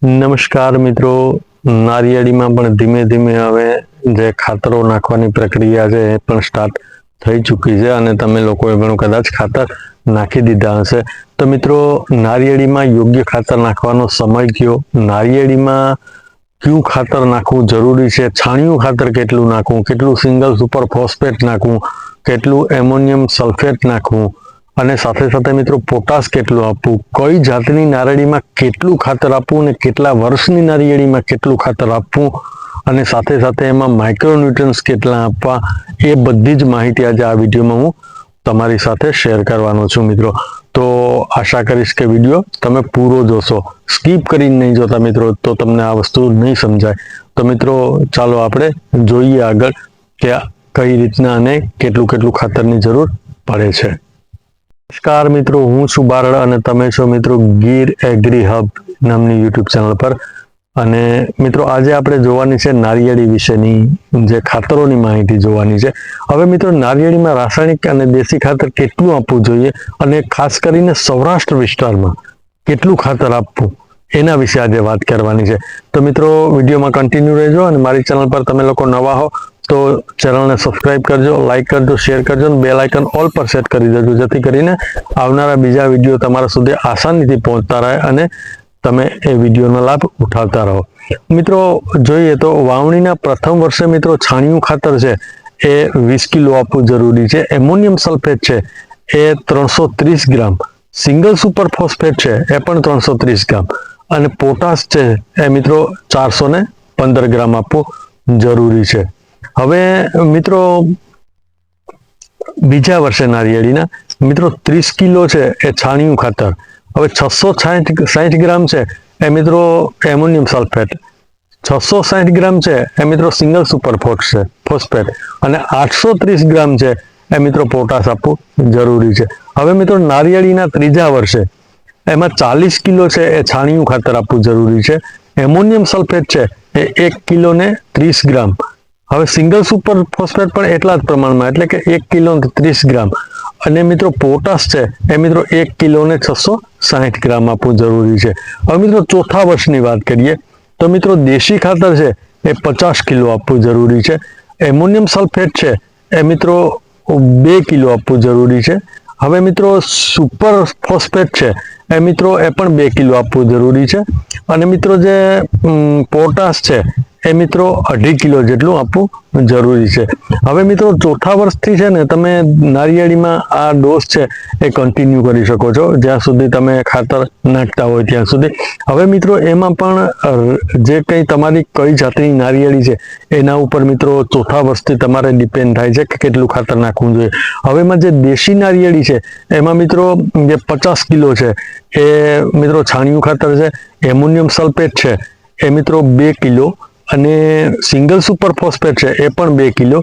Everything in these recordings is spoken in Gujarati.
નમસ્કાર મિત્રો, નારિયેળીમાં પણ ધીમે ધીમે હવે જે ખાતરો નાખવાની પ્રક્રિયા છે એ પણ સ્ટાર્ટ થઈ ચૂકી છે અને તમે લોકોએ પણ કદાચ ખાતર નાખી દીધા હશે. તો મિત્રો, નારિયેળીમાં યોગ્ય ખાતર નાખવાનો સમય કયો, નારિયેળીમાં કયું ખાતર નાખવું જરૂરી છે, છાણિયું ખાતર કેટલું નાખવું, કેટલું સિંગલ સુપર ફોસ્ફેટ નાખવું, કેટલું એમોનિયમ સલ્ફેટ નાખવું અને સાથે સાથે મિત્રો પોટાશ કેટલું આપવું, કઈ જાતની નારિયેળીમાં કેટલું ખાતર આપવું અને કેટલા વર્ષની નારિયેળીમાં કેટલું ખાતર આપવું અને સાથે સાથે એમાં માઇક્રોન્યુટ્રન્સ કેટલા આપવા, એ બધી જ માહિતી આજે આ વિડીયોમાં હું તમારી સાથે શેર કરવાનો છું મિત્રો. તો આશા કરીશ કે વિડીયો તમે પૂરો જોશો, સ્કીપ કરીને નહીં જોતા મિત્રો, તો તમને આ વસ્તુ નહીં સમજાય. તો મિત્રો ચાલો આપણે જોઈએ આગળ કે કઈ રીતના અને કેટલું કેટલું ખાતરની જરૂર પડે છે. નમસ્કાર મિત્રો, હું છું બારડ અને તમે છો મિત્રો ગીર એગ્રી હબ નામની યુટ્યુબ ચેનલ પર. અને મિત્રો આજે આપણે જોવાની છે નારિયેળી વિશેની જે ખાતરોની માહિતી જોવાની છે. હવે મિત્રો, નારિયેળીમાં રાસાયણિક અને દેશી ખાતર કેટલું આપવું જોઈએ અને ખાસ કરીને સૌરાષ્ટ્ર વિસ્તારમાં કેટલું ખાતર આપવું એના વિશે આજે વાત કરવાની છે. તો મિત્રો વિડીયોમાં કન્ટિન્યુ રહેજો અને મારી ચેનલ પર તમે લોકો નવા હો તો ચેનલને સબસ્ક્રાઇબ કરજો, લાઇક કરજો, શેર કરજો અને બેલ આઇકન ઓલ પર સેટ કરી દેજો, જેથી કરીને આવનારા બીજા વિડીયો તમારા સુધી આસાનીથી પહોંચતા રહે અને તમે એ વિડીયોનો લાભ ઉઠાવતા રહો. મિત્રો જોઈએ તો વાવણીના પ્રથમ વર્ષે મિત્રો છાણિયું ખાતર છે એ 20 કિલો આપવું જરૂરી છે. એમોનિયમ સલ્ફેટ છે એ 330 ગ્રામ, સિંગલ સુપર ફોસ્ફેટ છે એ પણ 330 ગ્રામ અને પોટાશ છે એ મિત્રો 415 ગ્રામ આપવું જરૂરી છે. હવે મિત્રો બીજા વર્ષે નારિયેળીના મિત્રો 30 કિલો છે એ છાણિયું ખાતર, હવે 660 ગ્રામ છે એ મિત્રો એમોનિયમ સલ્ફેટ, 660 ગ્રામ છે એ મિત્રો સિંગલ સુપર ફોસ્ફેટ અને 830 ગ્રામ છે એ મિત્રો પોટાશ આપવું જરૂરી છે. હવે મિત્રો નારિયેળીના ત્રીજા વર્ષે એમાં 40 કિલો છે એ છાણિયું ખાતર આપવું જરૂરી છે. એમોનિયમ સલ્ફેટ છે એ 1 કિલો ને 30 ગ્રામ, હવે સિંગલ સુપર ફોસ્ફેટ પણ એટલા જ પ્રમાણમાં એટલે કે 1 કિલો 30 ગ્રામ અને મિત્રો પોટાશ છે એ મિત્રો 1 કિલો ને 660 ગ્રામ આપવું જરૂરી છે. હવે મિત્રો ચોથા વર્ષની વાત કરીએ તો મિત્રો દેશી ખાતર છે એ 50 કિલો આપવું જરૂરી છે. એમોનિયમ સલ્ફેટ છે એ મિત્રો 2 કિલો આપવું જરૂરી છે. હવે મિત્રો સુપર ફોસ્ફેટ છે એ મિત્રો એ પણ 2 કિલો આપવું જરૂરી છે અને મિત્રો જે પોટાશ છે એ મિત્રો 2.5 કિલો જેટલું આપવું જરૂરી છે. હવે મિત્રો ચોથા વર્ષથી છે ને તમે નારિયેળીમાં આ ડોઝ છે એ કન્ટિન્યુ કરી શકો છો જ્યાં સુધી તમે ખાતર નાખતા હોય ત્યાં સુધી. હવે મિત્રો એમાં પણ જે કંઈ તમારી કઈ જાતની નારિયેળી છે એના ઉપર મિત્રો ચોથા વર્ષથી તમારે ડિપેન્ડ થાય છે કે કેટલું ખાતર નાખવું જોઈએ. હવે એમાં જે દેશી નારિયેળી છે એમાં મિત્રો જે 50 કિલો છે એ મિત્રો છાણિયું ખાતર છે, એમોનિયમ સલ્ફેટ છે એ મિત્રો 2 કિલો અને સિંગલ સુપર ફોસ્ફેટ છે એ પણ 2 કિલો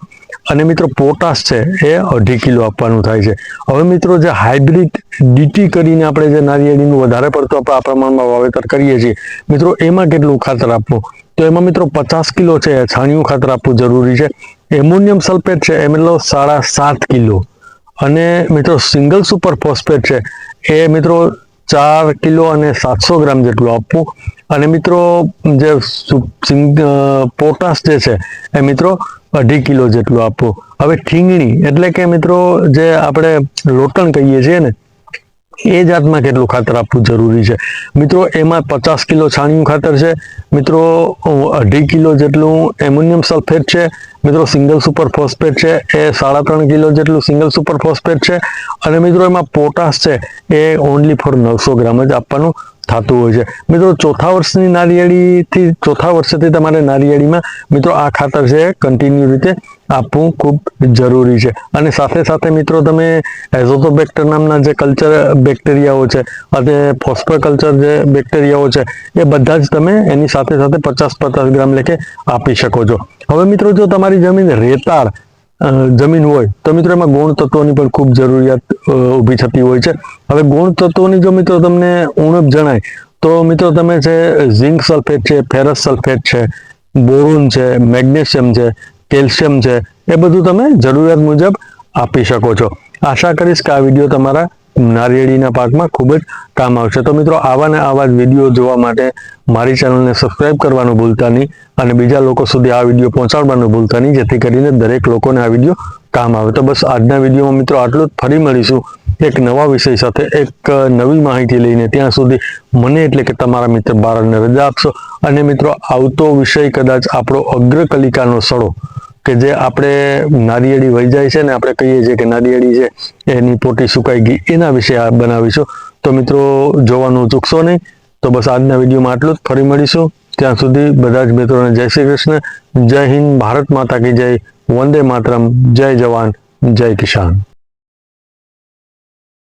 અને મિત્રો પોટાશ છે એ 2.5 કિલો આપવાનું થાય છે. હવે મિત્રો જે હાઇબ્રિડ ડીટી કરીને આપણે જે નારિયેળીનું વધારે પડતું આપણે આ પ્રમાણમાં વાવેતર કરીએ છીએ મિત્રો, એમાં કેટલું ખાતર આપવું, તો એમાં મિત્રો 50 કિલો છે એ છાણિયું ખાતર આપવું જરૂરી છે. એમોનિયમ સલ્ફેટ છે એ મિત્રો 7.5 કિલો અને મિત્રો સિંગલ સુપર ફોસ્ફેટ છે એ મિત્રો 4 કિલો અને 700 ગ્રામ જેટલું આપવું અને મિત્રો જે પોટાશ જે છે એ મિત્રો 2.5 કિલો જેટલું આપવું. હવે ઠીંગણી એટલે કે મિત્રો જે આપણે લોટણ કહીએ છીએ ને એ જાતમાં કેટલું ખાતર આપવું જરૂરી છે. મિત્રો એમાં 50 કિલો છાણિયું ખાતર છે, મિત્રો 2.5 કિલો જેટલું એમોનિયમ સલ્ફેટ છે, મિત્રો સિંગલ સુપર ફોસ્ફેટ છે એ 3.5 કિલો જેટલું સિંગલ સુપર ફોસ્ફેટ છે અને મિત્રો એમાં પોટાશ છે એ ઓનલી ફોર 900 ગ્રામ જ આપવાનું થતું હોય છે. મિત્રો ચોથા વર્ષની નારિયેળીથી ચોથા વર્ષેથી તમારે નારિયેળીમાં મિત્રો આ ખાતર છે કન્ટિન્યુ રીતે આપવું ખૂબ જરૂરી છે. અને સાથે સાથે મિત્રો તમે એઝોથોબેક્ટર નામના જે કલ્ચર બેક્ટેરિયાઓ છે અને ફોસ્ફોકલ્ચર જે બેક્ટેરિયાઓ છે એ બધા જ તમે એની સાથે સાથે 50 ગ્રામ લેખે આપી શકો છો. હવે મિત્રો જો તમારી જમીન રેતાળ જમીન હોય તો મિત્રો એમાં ગૌણ તત્વોની પણ ખૂબ જરૂરિયાત ઊભી થતી હોય છે. હવે ગૌણ તત્વોની જો મિત્રો તમને ઉણપ જણાય તો મિત્રો તમે છે ઝિંક સલ્ફેટ છે, ફેરસ સલ્ફેટ છે, બોરોન છે, મેગ્નેશિયમ છે, કેલ્શિયમ છે, એ બધું તમે જરૂરિયાત મુજબ આપી શકો છો. આશા કરીશ કે આ વિડીયો તમારા નારિયેળીના પાકમાં ખૂબ જ કામ આવશે. તો મિત્રો આવા ને આવા જ વિડીયો જોવા માટે મારી ચેનલને સબસ્ક્રાઇબ કરવાનું ભૂલતા નહીં અને બીજા લોકો સુધી આ વિડીયો પહોંચાડવાનું ભૂલતા નહીં, જેથી કરીને દરેક લોકોને આ વિડીયો કામ આવે. તો બસ આજના વિડીયોમાં મિત્રો આટલું જ. ફરી મળીશું એક નવા વિષય સાથે, એક નવી માહિતી લઈને. ત્યાં સુધી મને એટલે કે તમારા મિત્ર બારડને રજા આપશો. અને મિત્રો આવતો વિષય કદાચ આપણો અગ્રકલિકાનો સડો, કે જે આપણે નારિયેળી વહી જાય છે ને આપણે કહીએ છીએ કે નારિયેળી છે એની પોટી સુકાઈ ગઈ, એના વિશે આ બનાવીશું. તો મિત્રો જોવાનું ચૂકશો નહીં. તો બસ આજના વિડીયોમાં આટલું જ. ફરી મળીશું. ત્યાં સુધી બધા જ મિત્રોને જય શ્રી કૃષ્ણ, જય હિન્દ, ભારત માતા કી જય, વંદે માતરમ, જય જવાન, જય કિસાન.